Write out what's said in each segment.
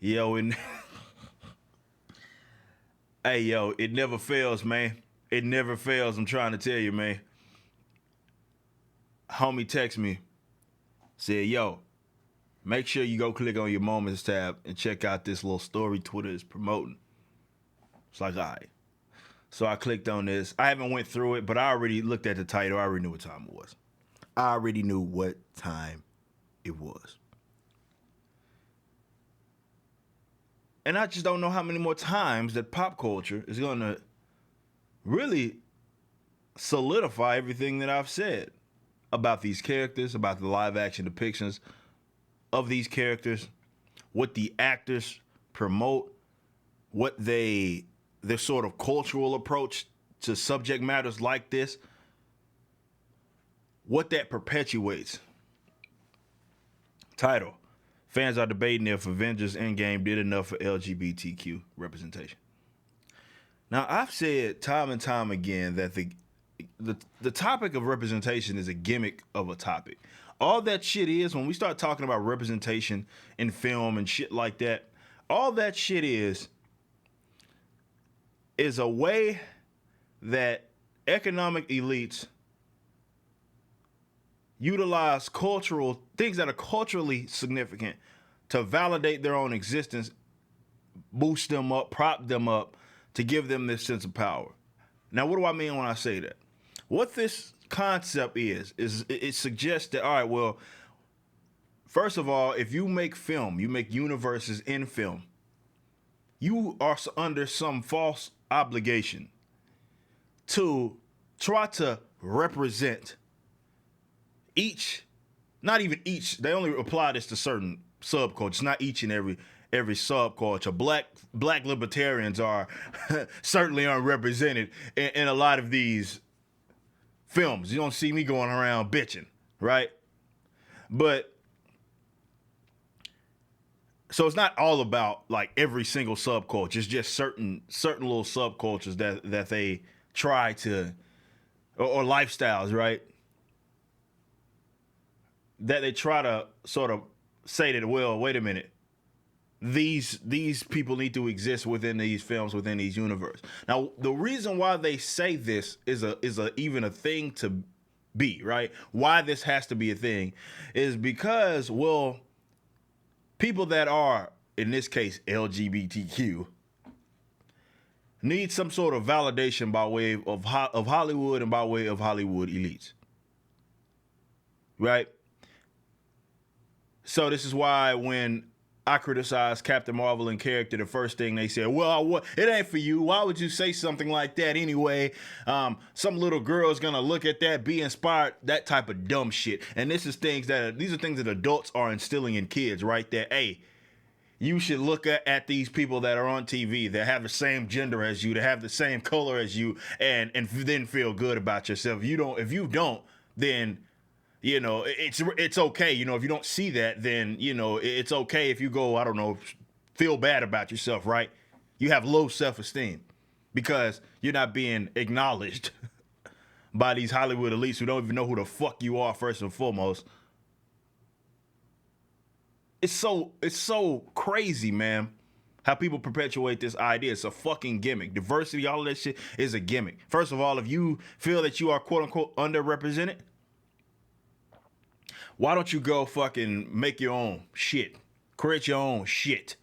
Yo, and hey, yo, it never fails, man. It never fails. I'm trying to tell you, man. Homie text me, said, yo, make sure you go click on your moments tab and check out this little story Twitter is promoting. It's like, all right. So I clicked on this. I haven't went through it, but I already looked at the title. I already knew what time it was. I already knew what time it was. And I just don't know how many more times that pop culture is going to really solidify everything that I've said about these characters, about the live action depictions of these characters, what the actors promote, what their sort of cultural approach to subject matters like this, what that perpetuates. Title: Fans are debating if Avengers Endgame did enough for LGBTQ representation. Now, I've said time and time again that the topic of representation is a gimmick of a topic. All that shit is, when we start talking about representation in film and shit like that, all that shit is a way that economic elites utilize cultural things that are culturally significant to validate their own existence, boost them up, prop them up, to give them this sense of power. Now, what do I mean when I say that? What this concept is it suggests that, all right, well, first of all, if you make film, you make universes in film, you are under some false obligation to try to represent each, not even each, they only apply this to certain subcultures, not each and every subculture. Black libertarians are certainly unrepresented in a lot of these films. You don't see me going around bitching, right? But so it's not all about like every single subculture. It's just certain little subcultures that they try to, or lifestyles, right? That they try to sort of say that, well, wait a minute, these people need to exist within these films, within these universe. Now, the reason why they say this is even a thing to be, right? Why this has to be a thing is because, well, people that are, in this case, LGBTQ, need some sort of validation by way of Hollywood and by way of Hollywood elites, right? So this is why when I criticize Captain Marvel in character, the first thing they say, well, it ain't for you. Why would you say something like that anyway? Some little girl's gonna look at that, be inspired, that type of dumb shit. And these are things that adults are instilling in kids, right? That, hey, you should look at these people that are on TV that have the same gender as you, that have the same color as you, and then feel good about yourself. If you don't, then it's okay. If you don't see that, then, it's okay if you go, I don't know, feel bad about yourself, right? You have low self-esteem because you're not being acknowledged by these Hollywood elites who don't even know who the fuck you are, first and foremost. It's so crazy, man, how people perpetuate this idea. It's a fucking gimmick. Diversity, all of that shit is a gimmick. First of all, if you feel that you are quote unquote underrepresented, why don't you go fucking make your own shit? Create your own shit.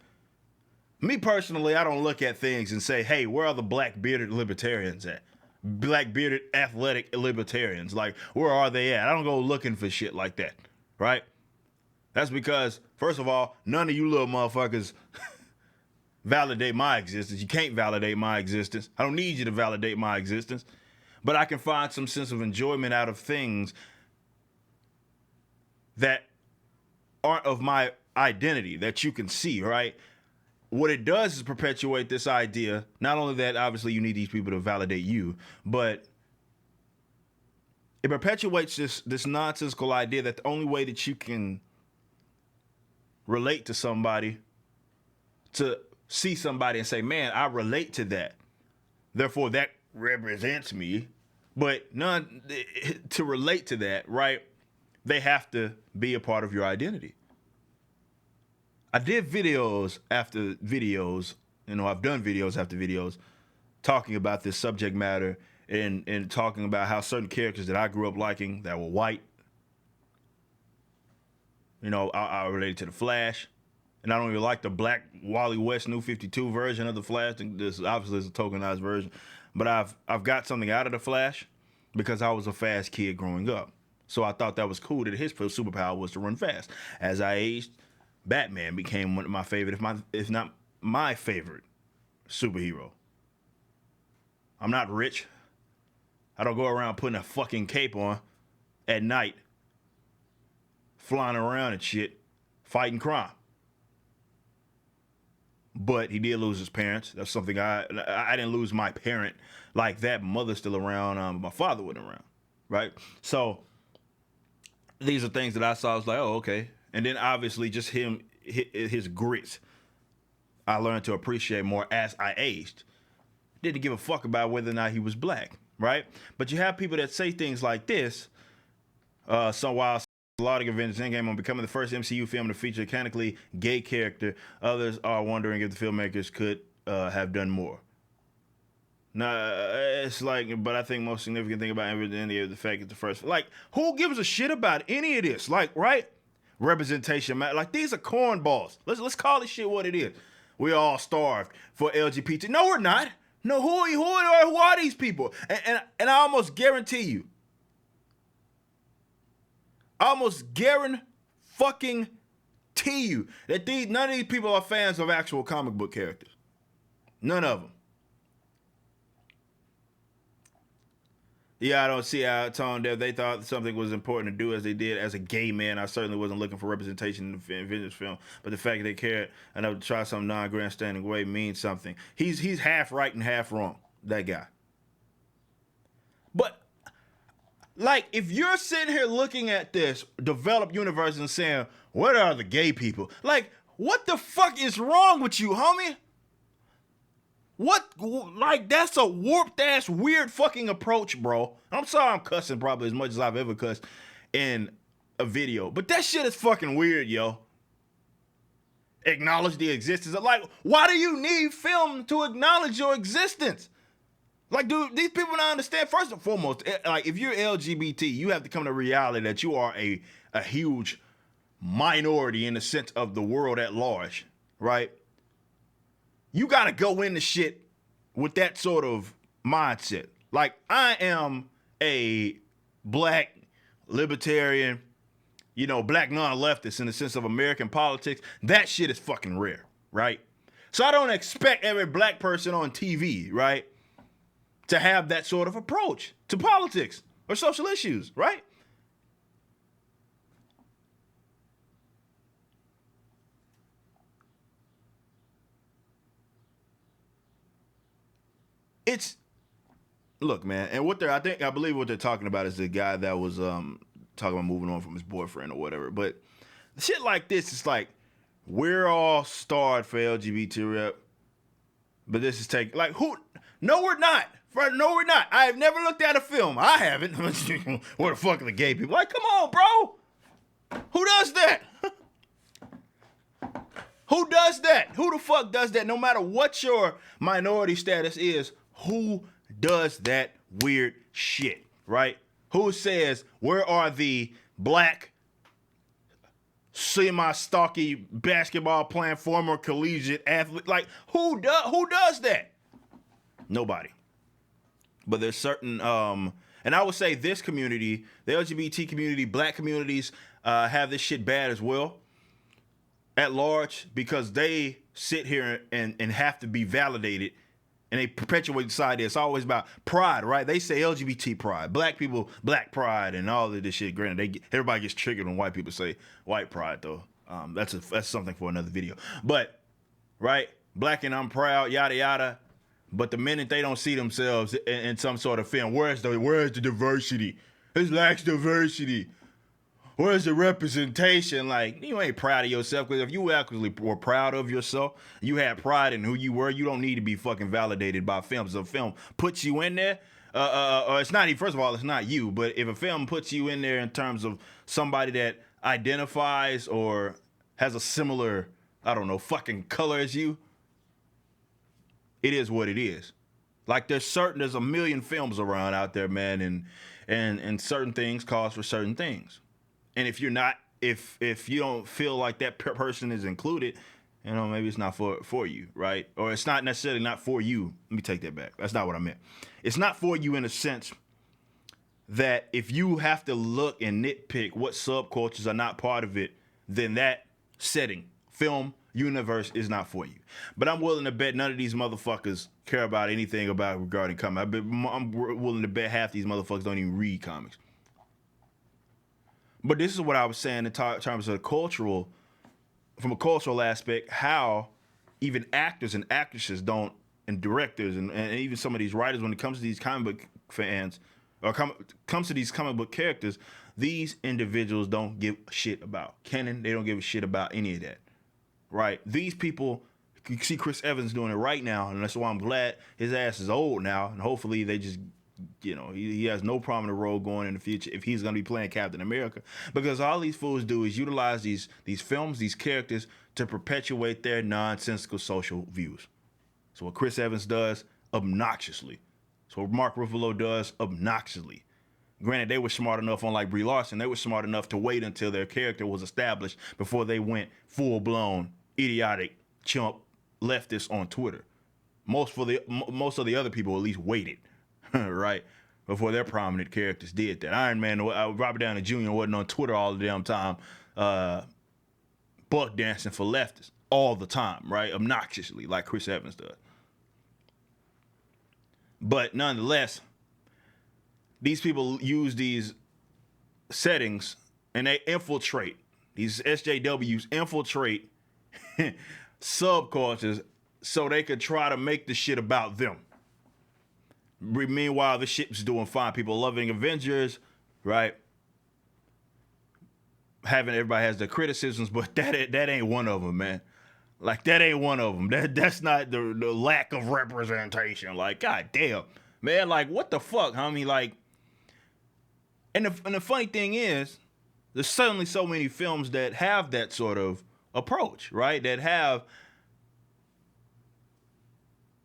Me personally, I don't look at things and say, hey, where are the black bearded libertarians at? Black bearded athletic libertarians. Like, where are they at? I don't go looking for shit like that, right? That's because, first of all, none of you little motherfuckers validate my existence. You can't validate my existence. I don't need you to validate my existence. But I can find some sense of enjoyment out of things that aren't of my identity, that you can see, right? What it does is perpetuate this idea, not only that obviously you need these people to validate you, but it perpetuates this nonsensical idea that the only way that you can relate to somebody, to see somebody and say, man, I relate to that, therefore that represents me, but none to relate to that, right? They have to be a part of your identity. I did videos after videos. I've done videos after videos talking about this subject matter and talking about how certain characters that I grew up liking that were white, I related to the Flash. And I don't even like the black Wally West New 52 version of the Flash. This obviously is a tokenized version. But I've got something out of the Flash because I was a fast kid growing up. So I thought that was cool that his superpower was to run fast. As I aged, Batman became one of my favorite, if not my favorite superhero. I'm not rich. I don't go around putting a fucking cape on at night, flying around and shit, fighting crime. But he did lose his parents. That's something I didn't lose my parent like that. Mother's still around. My father wasn't around, right? So these are things that I saw. I was like, oh, okay. And then obviously just his grit, I learned to appreciate more as I aged. Didn't give a fuck about whether or not he was black, right? But you have people that say things like this. So while a lot of Avengers Endgame on becoming the first MCU film to feature a canonically gay character, others are wondering if the filmmakers could have done more. Nah, it's like, but I think most significant thing about any of the fact that the first, like, who gives a shit about any of this? Like, right? Representation, like these are cornballs. Let's call this shit what it is. We all starved for LGBT. No, we're not. No, who are these people? And I almost guarantee you. I almost guarantee you that none of these people are fans of actual comic book characters. None of them. Yeah, I don't see how tone deaf. They thought something was important to do as they did. As a gay man, I certainly wasn't looking for representation in the Avengers film. But the fact that they cared enough to try some non-grandstanding way means something. He's half right and half wrong, that guy. But, like, if you're sitting here looking at this developed universe and saying, what are the gay people? Like, what the fuck is wrong with you, homie? What, like, that's a warped ass weird fucking approach, bro. I'm sorry I'm cussing probably as much as I've ever cussed in a video, but that shit is fucking weird, yo. Acknowledge the existence of, like, why do you need film to acknowledge your existence? Like, dude, these people don't understand. First and foremost, like, if you're LGBT, you have to come to reality that you are a huge minority in the sense of the world at large, right? You got to go into shit with that sort of mindset. Like, I am a black libertarian, black non-leftist in the sense of American politics. That shit is fucking rare, right? So I don't expect every black person on TV, right, to have that sort of approach to politics or social issues, right? Look, man, and I believe what they're talking about is the guy that was talking about moving on from his boyfriend or whatever. But shit like this is like, we're all starved for LGBT rep, but this is like, who? No, we're not. No, we're not. I have never looked at a film. I haven't. What the fuck are the gay people? Like, come on, bro. Who does that? Who does that? Who the fuck does that? No matter what your minority status is, who does that weird shit, right? Who says, where are the black, semi-stocky basketball playing former collegiate athlete? Like, who does that? Nobody. But there's certain, and I would say this community, the LGBT community, black communities, have this shit bad as well at large, because they sit here and have to be validated, and they perpetuate society. It's always about pride, right? They say LGBT pride, black people, black pride, and all of this shit. Granted, everybody gets triggered when white people say white pride, though. That's something for another video. But, right, black and I'm proud, yada yada. But the minute they don't see themselves in some sort of film, where's the diversity? It lacks diversity. Where's the representation? Like, you ain't proud of yourself, because if you actually were proud of yourself, you had pride in who you were, you don't need to be fucking validated by films. If a film puts you in there, or it's not even, first of all, it's not you, but if a film puts you in there in terms of somebody that identifies or has a similar I don't know, fucking color as you. It is what it is. Like there's a million films around out there, man, and certain things cause for certain things. And if you're not, if you don't feel like that person is included, you know, maybe it's not for you, right? Or it's not necessarily not for you. Let me take that back. That's not what I meant. It's not for you in a sense that if you have to look and nitpick what subcultures are not part of it, then that setting, film, universe is not for you. But I'm willing to bet none of these motherfuckers care about anything about regarding comics. I'm willing to bet half these motherfuckers don't even read comics. But this is what I was saying in terms of the cultural, from a cultural aspect, how even actors and actresses don't, and directors and even some of these writers, when it comes to these comic book fans, or comes to these comic book characters, these individuals don't give a shit about canon. They don't give a shit about any of that. Right? These people, you see Chris Evans doing it right now, and that's why I'm glad his ass is old now, and hopefully they just, you know, he has no prominent role going in the future if he's going to be playing Captain America, because all these fools do is utilize these films, these characters, to perpetuate their nonsensical social views. So what Chris Evans does, obnoxiously. So what Mark Ruffalo does, obnoxiously. Granted, they were smart enough, unlike Brie Larson, they were smart enough to wait until their character was established before they went full-blown, idiotic, chump leftists on Twitter. Most of the other people at least waited, right, before their prominent characters did that. Iron Man, Robert Downey Jr. wasn't on Twitter all the damn time, buck dancing for leftists all the time, right, obnoxiously, like Chris Evans does. But nonetheless, these people use these settings and they infiltrate. These SJWs infiltrate subcultures so they could try to make the shit about them. Meanwhile, the shit's doing fine. People loving Avengers, right? Everybody has their criticisms, but that ain't one of them, man. Like, that ain't one of them. That's not the lack of representation. Like, god damn, man. Like, what the fuck, homie? Like, and the funny thing is, there's suddenly so many films that have that sort of approach, right? That have,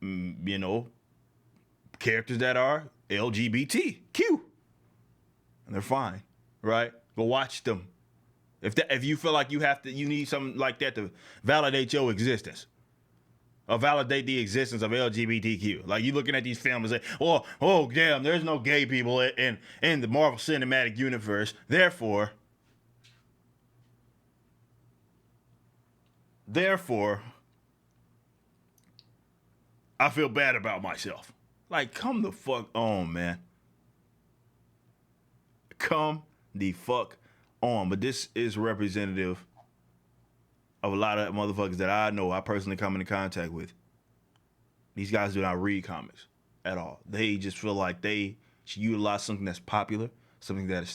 you know, characters that are LGBTQ, and they're fine, right? Go watch them. If you feel like you need something like that to validate your existence, or validate the existence of LGBTQ. Like, you looking at these films and say, oh damn, there's no gay people in the Marvel Cinematic Universe. Therefore, I feel bad about myself. Like, come the fuck on, man. Come the fuck on. But this is representative of a lot of motherfuckers that I know, I personally come into contact with. These guys do not read comics at all. They just feel like they should utilize something that's popular, something that is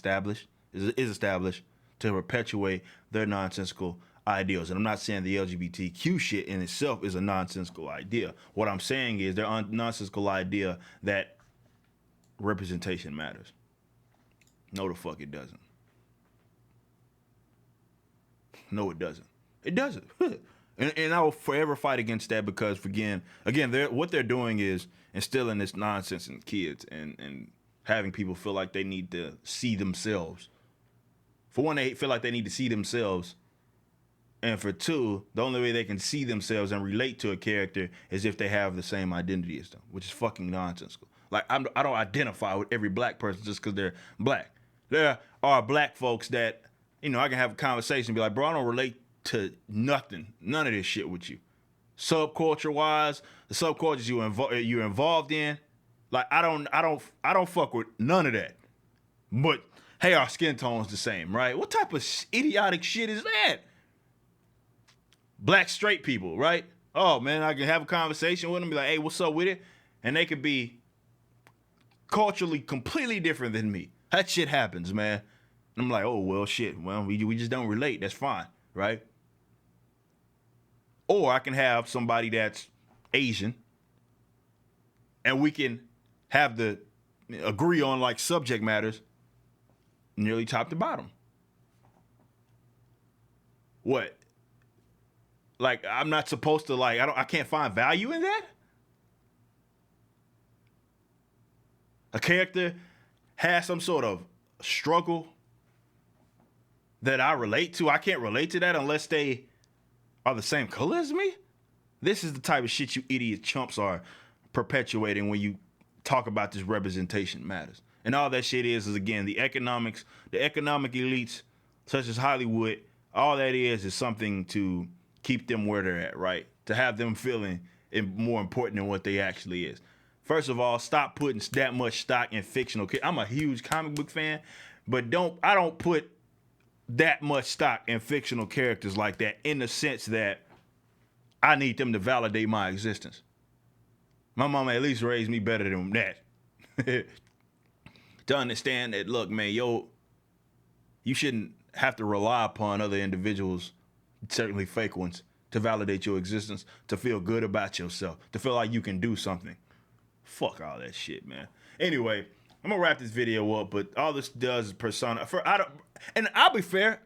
established to perpetuate their nonsensical ideals. And I'm not saying the LGBTQ shit in itself is a nonsensical idea. What I'm saying is their nonsensical idea that representation matters. No, the fuck it doesn't. No, it doesn't. It doesn't. And I will forever fight against that, because again, what they're doing is instilling this nonsense in kids and having people feel like they need to see themselves. For one, they feel like they need to see themselves. And for two, the only way they can see themselves and relate to a character is if they have the same identity as them, which is fucking nonsensical. Like, I don't identify with every black person just because they're black. There are black folks that, you know, I can have a conversation and be like, bro, I don't relate to nothing, none of this shit with you. Subculture wise, the subcultures you're involved in, like, I don't fuck with none of that. But hey, our skin tone's the same, right? What type of idiotic shit is that? Black straight people, right? Oh man, I can have a conversation with them, be like, hey, what's up with it? And they could be culturally completely different than me. That shit happens, man. And I'm like, oh well, shit. Well, we just don't relate. That's fine, right? Or I can have somebody that's Asian, and we can have the agree on like subject matters nearly top to bottom. What? Like, I'm not supposed to, like, I can't find value in that? A character has some sort of struggle that I relate to. I can't relate to that unless they are the same color as me. This is the type of shit you idiot chumps are perpetuating when you talk about this representation matters. And all that shit is again, the economic elites, such as Hollywood, all that is something to keep them where they're at, right? To have them feeling more important than what they actually is. First of all, stop putting that much stock in fictional. I'm a huge comic book fan, but I don't put that much stock in fictional characters like that, in the sense that I need them to validate my existence. My mama at least raised me better than that. To understand that, look, man, you shouldn't have to rely upon other individuals, certainly fake ones, to validate your existence, to feel good about yourself, to feel like you can do something. Fuck all that shit, man. Anyway, I'm gonna wrap this video up, but all this does is persona. And I'll be fair,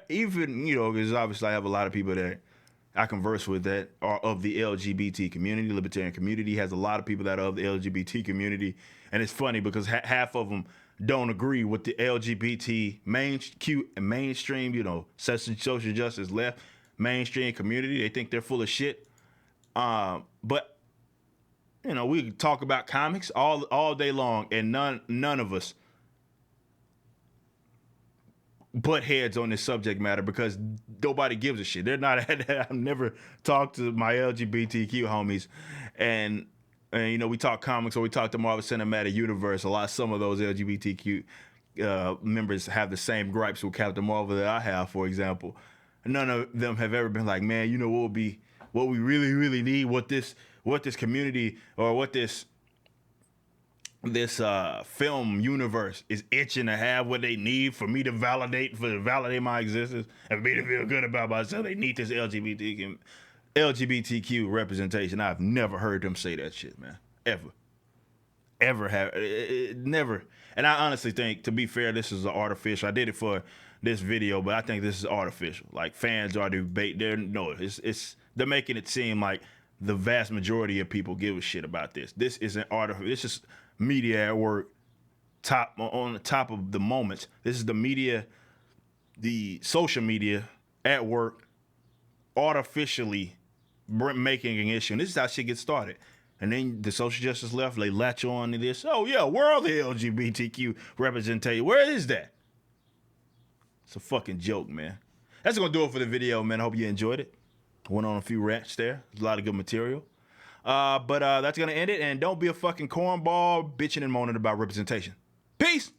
even, because obviously I have a lot of people that I converse with that are of the LGBT community. Libertarian community has a lot of people that are of the LGBT community. And it's funny because half of them don't agree with the LGBT mainstream, social justice left mainstream community. They think they're full of shit. But we can talk about comics all day long, and none of us butt heads on this subject matter because nobody gives a shit. They're not. I've never talked to my LGBTQ homies, and we talk comics or we talk the Marvel Cinematic Universe. Some of those LGBTQ members have the same gripes with Captain Marvel that I have, for example. None of them have ever been like, man, what we really, really need, what this community or what this film universe is itching to have, what they need for me to validate my existence and for me to feel good about myself. They need this LGBTQ representation. I've never heard them say that shit, man. Ever have never. And I honestly think, to be fair, this is artificial. I did it for this video, but I think this is artificial. Like, fans are they're making it seem like the vast majority of people give a shit about this. This isn't artificial. This is media at work, on the top of the moments. This is the media, the social media at work, artificially making an issue. And this is how shit gets started. And then the social justice left, they latch on to this. Oh yeah, where are the LGBTQ representation? Where is that? It's a fucking joke, man. That's gonna do it for the video, man. I hope you enjoyed it. Went on a few rants there. There's a lot of good material. But that's gonna end it. And don't be a fucking cornball bitching and moaning about representation. Peace.